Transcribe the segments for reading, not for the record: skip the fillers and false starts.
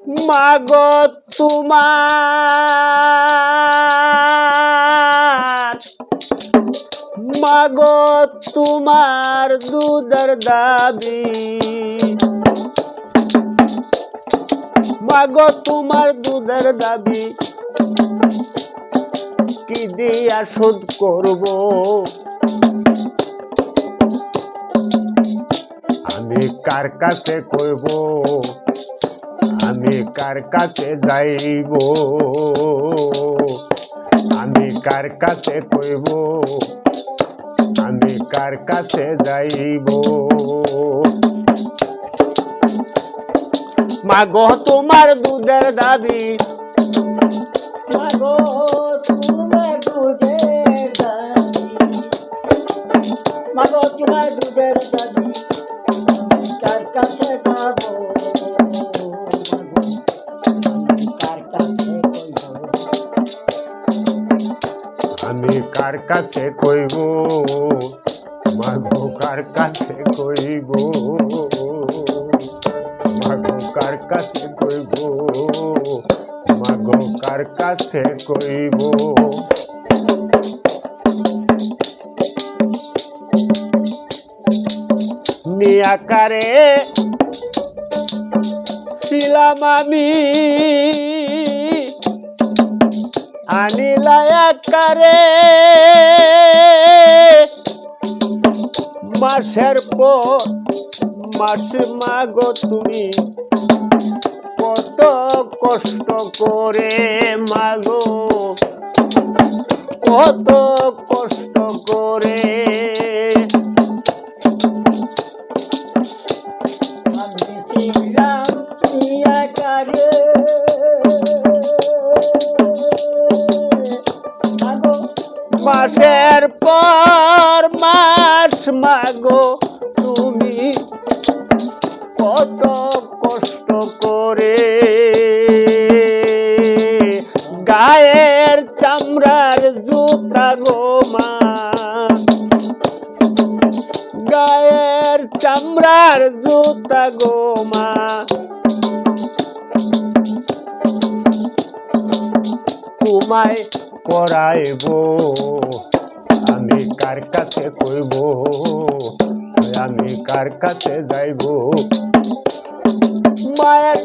মাগো তোমার মাগো তোমার দুধের দাবি মাগো তোমার দুধের দাবি কি দিয়া শোধ করব আমি কার কাছে কইব আমি কার কাছে যাইব আমি কার কাছে কইব আমি কার কাছে যাইব মাগো তোমার দুধের দাবি মাগো তোমার দুধের দাবি মাগো তোমার দুধের দাবি কার কাছে যাবো আমি কার কাছে কইব মাগো কার কাছে কইব মাগো কার কাছে কইব মাগো কার কাছে কইব নিয়াকারে ছিলাম আমি আনিলায়াকারে মাসের পর মাস মাগো তুমি কত কষ্ট করে মাগো কত কষ্ট করে আমি ছিলাম নিয়াকারে মাসের পর মাস মাগো তুমি কত কষ্ট করে গায়ের চামড়ার জুতা গো মা গায়ের চামড়ার জুতা গো মা তোমায় পরাইব আমি কার কাছে কইব আমি কার কাছে যাইব মায়ের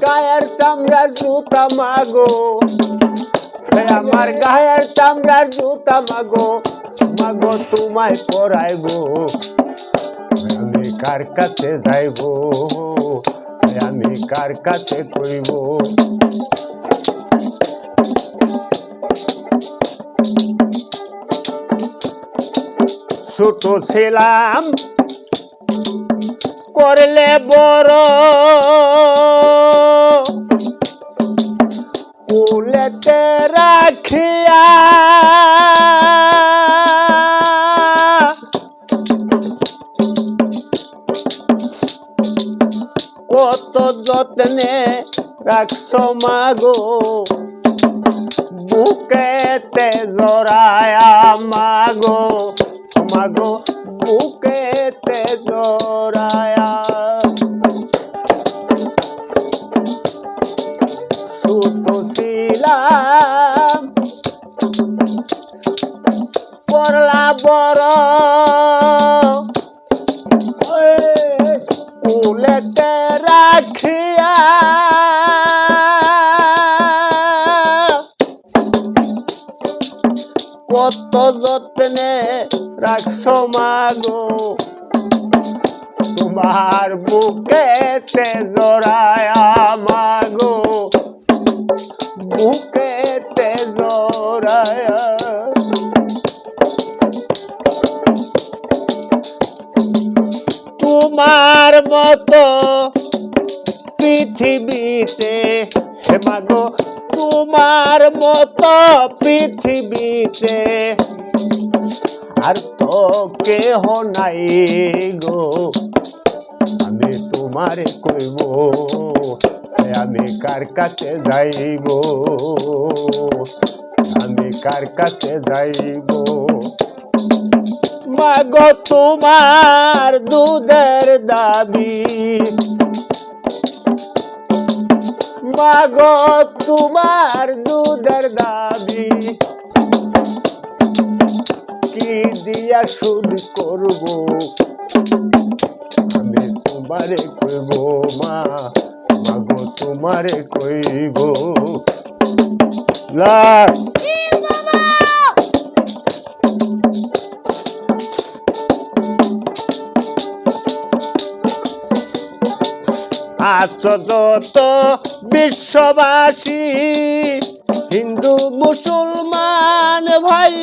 গায়ের চামড়ার জুতা মাগো আমার গায়ের চামড়ার জুতা মাগো মাগো তোমায় পরাইব আমি কার কাছে যাইব আমি কার কাছে কইব ছোট ছিলাম করলে বড় কুলেতে রাখিয়া কত যত্নে রাখছ মাগো বুকেতে জড়ায়া মাগো মাগো বুকেতে জড়ায়া ছোট ছিলাম করলা বড় কুলেতে রাখিয়া কত যত্নে রাখছ মাগো তোমার বুকেতে জড়ায়া মাগো বুকেতে জড়ায়া তোমার মতো পৃথিবীতে হে মাগো তোমার মতো পৃথিবীতে আর তো কেহ নাই গো আমি তোমারে কইব আমি কার কাছে যাইব আমি কার কাছে যাইব মাগো তোমার দুধের দাবি মাগো তোমার দুধের দাবি কি দিয়া শোধ করব আমি তোমারে কইব মা মাগো তোমারে কইব লাখ আছো যত বিশ্ববাসী হিন্দু মুসলমান ভাই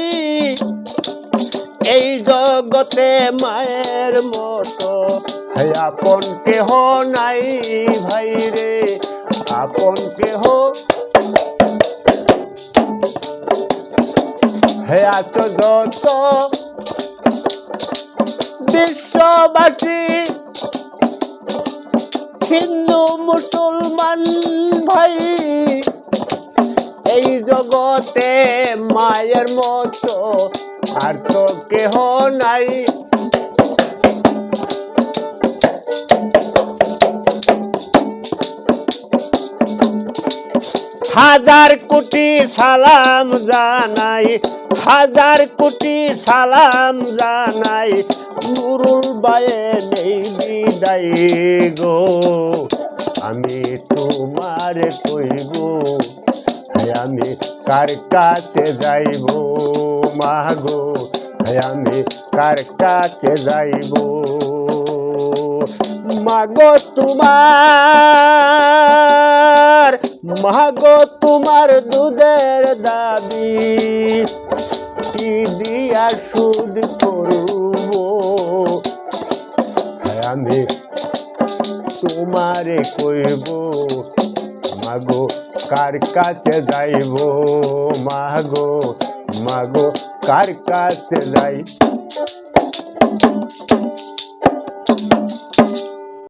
এই জগতে মায়ের মতো আপন কেহ নাই ভাই রে আপন কেহ হে আছো যত বিশ্ববাসী হিন্দু মুসলমান ভাই এই জগতে মায়ের মতো আর তো কেহ নাই হাজার কোটি সালাম জানাই হাজার কোটি সালাম জানাই নুরুল বায়ে নেই বিদায় গো আমি তোমারে কইব আমি কার কাছে যাইব মাগো আমি কার কাছে যাইব মাগো তোমার মাগো তোমার দুধের দাবি কি দিয়া শোধ করব আমি তোমারে কইব মাগো কার কাছে যাইব মাগো মাগো কার কাছে যাই